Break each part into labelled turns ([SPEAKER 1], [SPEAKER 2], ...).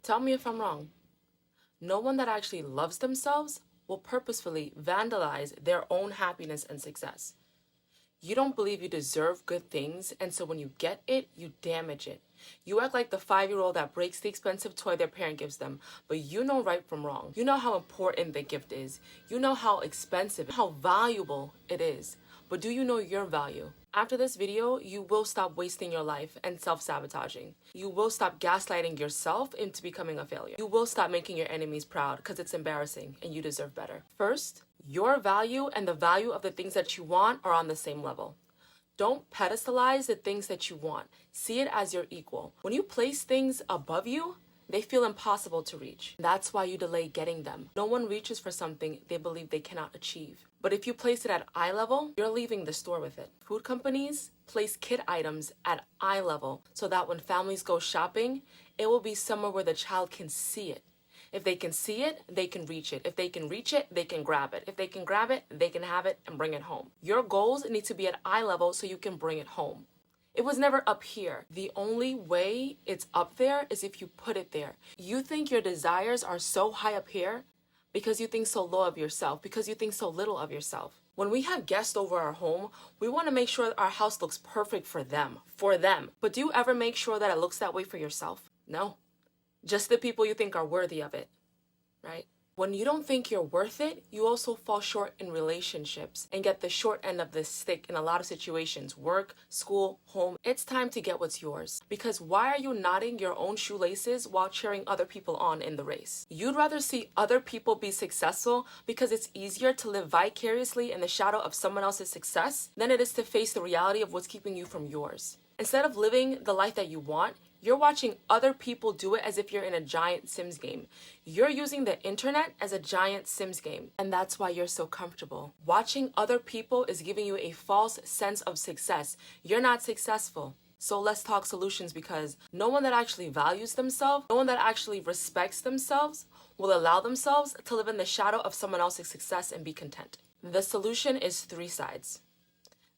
[SPEAKER 1] Tell me if I'm wrong. No one that actually loves themselves will purposefully vandalize their own happiness and success. You don't believe you deserve good things, and so when you get it, you damage it. You act like the 5-year-old that breaks the expensive toy their parent gives them, but you know right from wrong. You know how important the gift is. You know how expensive, how valuable it is. But do you know your value? After this video, you will stop wasting your life and self-sabotaging. You will stop gaslighting yourself into becoming a failure. You will stop making your enemies proud because it's embarrassing and you deserve better. First, your value and the value of the things that you want are on the same level. Don't pedestalize the things that you want. See it as your equal. When you place things above you, they feel impossible to reach. That's why you delay getting them. No one reaches for something they believe they cannot achieve. But if you place it at eye level, you're leaving the store with it. Food companies place kid items at eye level so that when families go shopping, it will be somewhere where the child can see it. If they can see it, they can reach it. If they can reach it, they can grab it. If they can grab it, they can have it and bring it home. Your goals need to be at eye level so you can bring it home. It was never up here. The only way it's up there is if you put it there. You think your desires are so high up here because you think so low of yourself, because you think so little of yourself. When we have guests over our home, we want to make sure our house looks perfect for them. But do you ever make sure that it looks that way for yourself? No. Just the people you think are worthy of it, right? When you don't think you're worth it, you also fall short in relationships and get the short end of the stick in a lot of situations. Work, school, home. It's time to get what's yours. Because why are you knotting your own shoelaces while cheering other people on in the race? You'd rather see other people be successful because it's easier to live vicariously in the shadow of someone else's success than it is to face the reality of what's keeping you from yours. Instead of living the life that you want, you're watching other people do it as if you're in a giant Sims game. You're using the internet as a giant Sims game, and that's why you're so comfortable. Watching other people is giving you a false sense of success. You're not successful. So let's talk solutions, because no one that actually values themselves, no one that actually respects themselves will allow themselves to live in the shadow of someone else's success and be content. The solution is 3 sides.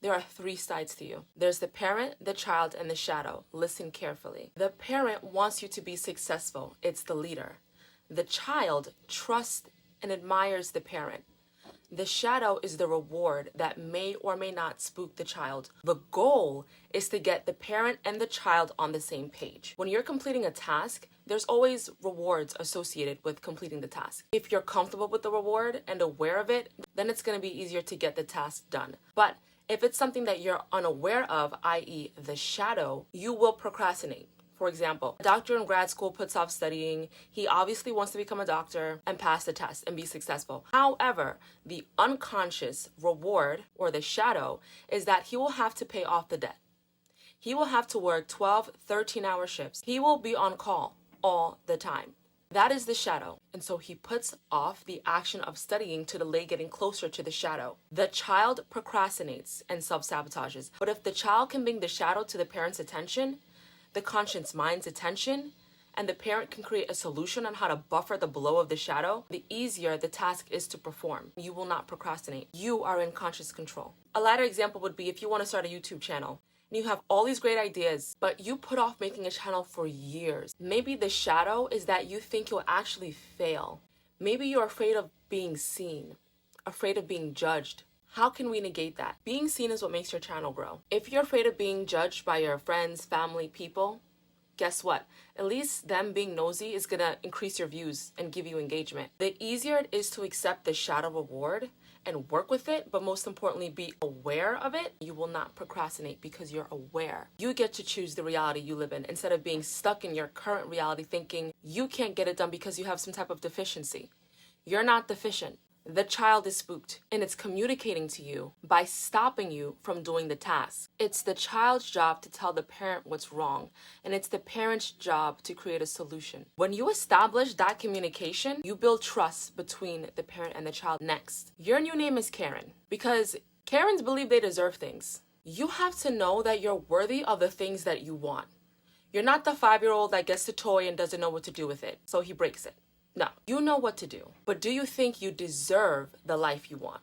[SPEAKER 1] There are 3 sides to you. There's the parent, the child, and the shadow. Listen carefully. The parent wants you to be successful. It's the leader. The child trusts and admires the parent. The shadow is the reward that may or may not spook the child. The goal is to get the parent and the child on the same page. When you're completing a task, there's always rewards associated with completing the task. If you're comfortable with the reward and aware of it, then it's going to be easier to get the task done. But if it's something that you're unaware of, i.e. the shadow, you will procrastinate. For example, a doctor in grad school puts off studying. He obviously wants to become a doctor and pass the test and be successful. However, the unconscious reward, or the shadow, is that he will have to pay off the debt. He will have to work 12, 13-hour shifts. He will be on call all the time. That is the shadow. And so he puts off the action of studying to delay getting closer to the shadow. The child procrastinates and self-sabotages. But if the child can bring the shadow to the parent's attention, the conscious mind's attention, and the parent can create a solution on how to buffer the blow of the shadow, the easier the task is to perform. You will not procrastinate. You are in conscious control. A lighter example would be if you want to start a YouTube channel. And you have all these great ideas, but you put off making a channel for years. Maybe the shadow is that you think you'll actually fail. Maybe you're afraid of being seen, afraid of being judged. How can we negate that? Being seen is what makes your channel grow. If you're afraid of being judged by your friends, family, people, guess what? At least them being nosy is gonna increase your views and give you engagement. The easier it is to accept the shadow reward and work with it, but most importantly, be aware of it, you will not procrastinate because you're aware. You get to choose the reality you live in instead of being stuck in your current reality thinking you can't get it done because you have some type of deficiency. You're not deficient. The child is spooked, and it's communicating to you by stopping you from doing the task. It's the child's job to tell the parent what's wrong, and it's the parent's job to create a solution. When you establish that communication, you build trust between the parent and the child. Next, your new name is Karen, because Karens believe they deserve things. You have to know that you're worthy of the things that you want. You're not the 5-year-old that gets the toy and doesn't know what to do with it, so he breaks it. No, you know what to do. But do you think you deserve the life you want?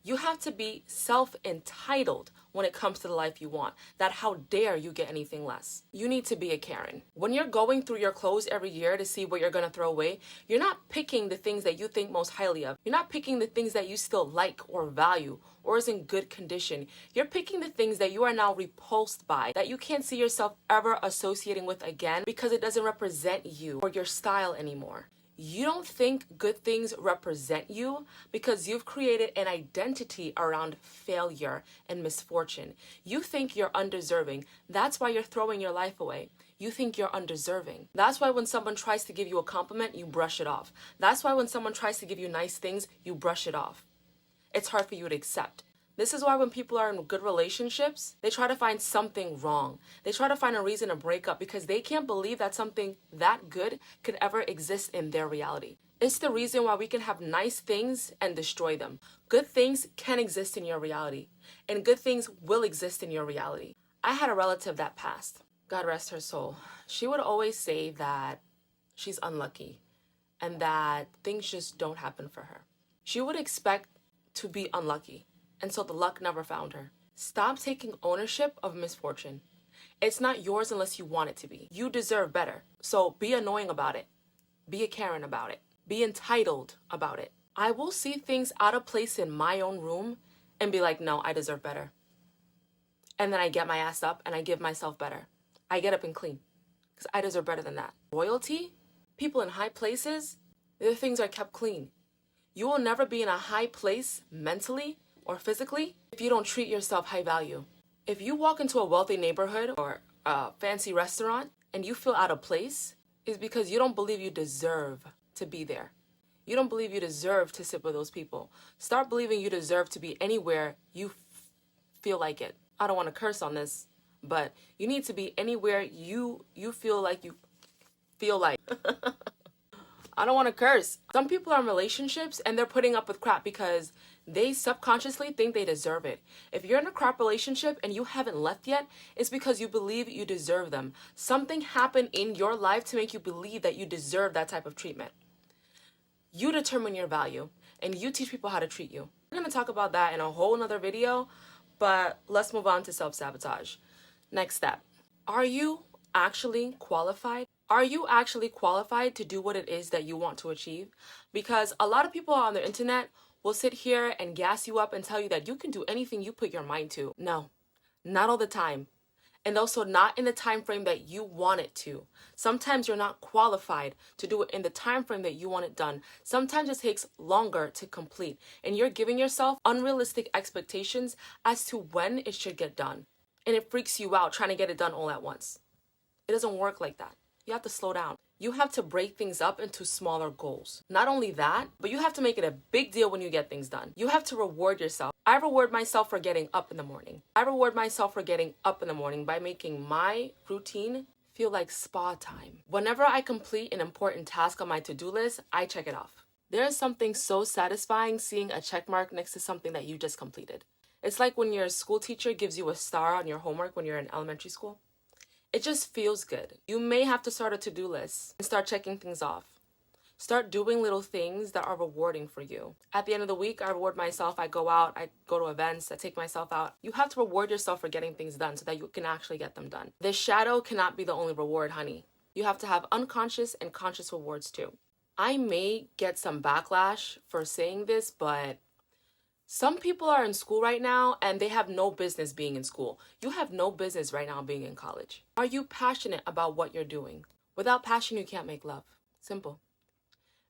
[SPEAKER 1] You have to be self-entitled when it comes to the life you want. That how dare you get anything less. You need to be a Karen. When you're going through your clothes every year to see what you're going to throw away, you're not picking the things that you think most highly of. You're not picking the things that you still like or value or is in good condition. You're picking the things that you are now repulsed by, that you can't see yourself ever associating with again because it doesn't represent you or your style anymore. You don't think good things represent you because you've created an identity around failure and misfortune. You think you're undeserving. That's why you're throwing your life away. You think you're undeserving. That's why when someone tries to give you a compliment, you brush it off. That's why when someone tries to give you nice things, you brush it off. It's hard for you to accept. This is why when people are in good relationships, they try to find something wrong. They try to find a reason to break up because they can't believe that something that good could ever exist in their reality. It's the reason why we can have nice things and destroy them. Good things can exist in your reality, and good things will exist in your reality. I had a relative that passed. God rest her soul. She would always say that she's unlucky and that things just don't happen for her. She would expect to be unlucky. And so the luck never found her. Stop taking ownership of misfortune. It's not yours unless you want it to be. You deserve better. So be annoying about it. Be a Karen about it. Be entitled about it. I will see things out of place in my own room and be like, no, I deserve better. And then I get my ass up and I give myself better. I get up and clean because I deserve better than that. Royalty, people in high places, their things are kept clean. You will never be in a high place mentally or physically if you don't treat yourself high value. If you walk into a wealthy neighborhood or a fancy restaurant and you feel out of place, it's because you don't believe you deserve to be there. You don't believe you deserve to sit with those people. Start believing you deserve to be anywhere you feel like it. I don't want to curse on this, but you need to be anywhere you feel like you feel like. I don't want to curse. Some people are in relationships and they're putting up with crap because they subconsciously think they deserve it. If you're in a crap relationship and you haven't left yet, it's because you believe you deserve them. Something happened in your life to make you believe that you deserve that type of treatment. You determine your value and you teach people how to treat you. We're going to talk about that in a whole nother video, but let's move on to self-sabotage. Next step. Are you actually qualified? Are you actually qualified to do what it is that you want to achieve? Because a lot of people on the internet will sit here and gas you up and tell you that you can do anything you put your mind to. No, not all the time. And also not in the time frame that you want it to. Sometimes you're not qualified to do it in the time frame that you want it done. Sometimes it takes longer to complete. And you're giving yourself unrealistic expectations as to when it should get done. And it freaks you out trying to get it done all at once. It doesn't work like that. You have to slow down. You have to break things up into smaller goals. Not only that, but you have to make it a big deal when you get things done. You have to reward yourself. I reward myself for getting up in the morning. I reward myself for getting up in the morning by making my routine feel like spa time. Whenever I complete an important task on my to-do list, I check it off. There is something so satisfying seeing a check mark next to something that you just completed. It's like when your school teacher gives you a star on your homework when you're in elementary school. It just feels good. You may have to start a to-do list and start checking things off. Start doing little things that are rewarding for you. At the end of the week, I reward myself. I go out, I go to events, I take myself out. You have to reward yourself for getting things done so that you can actually get them done. The shadow cannot be the only reward, honey. You have to have unconscious and conscious rewards too. I may get some backlash for saying this, but some people are in school right now and they have no business being in school. You have no business right now being in college. Are you passionate about what you're doing? Without passion, you can't make love. Simple.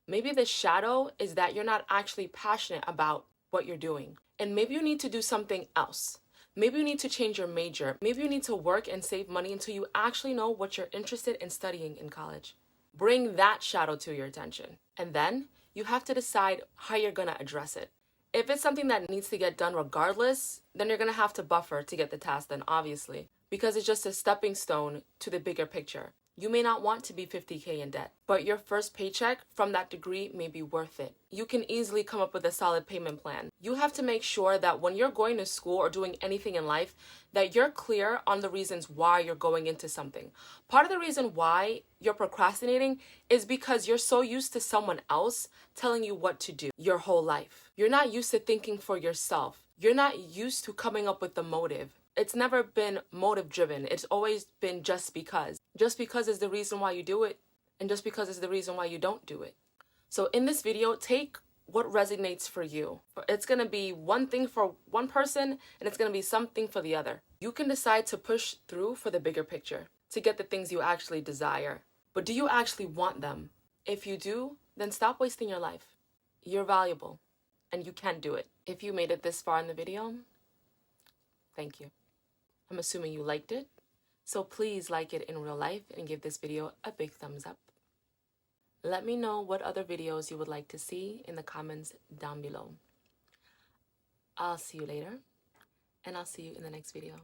[SPEAKER 1] Maybe the shadow is that you're not actually passionate about what you're doing. And maybe you need to do something else. Maybe you need to change your major. Maybe you need to work and save money until you actually know what you're interested in studying in college. Bring that shadow to your attention. And then you have to decide how you're going to address it. If it's something that needs to get done regardless, then you're going to have to buffer to get the task done, obviously, because it's just a stepping stone to the bigger picture. You may not want to be 50K in debt, but your first paycheck from that degree may be worth it. You can easily come up with a solid payment plan. You have to make sure that when you're going to school or doing anything in life, that you're clear on the reasons why you're going into something. Part of the reason why you're procrastinating is because you're so used to someone else telling you what to do your whole life. You're not used to thinking for yourself. You're not used to coming up with the motive. It's never been motive driven. It's always been just because. Just because is the reason why you do it, and just because is the reason why you don't do it. So in this video, take what resonates for you. It's going to be one thing for one person, and it's going to be something for the other. You can decide to push through for the bigger picture, to get the things you actually desire. But do you actually want them? If you do, then stop wasting your life. You're valuable, and you can do it. If you made it this far in the video, thank you. I'm assuming you liked it, so please like it in real life and give this video a big thumbs up. Let me know what other videos you would like to see in the comments down below. I'll see you later, and I'll see you in the next video.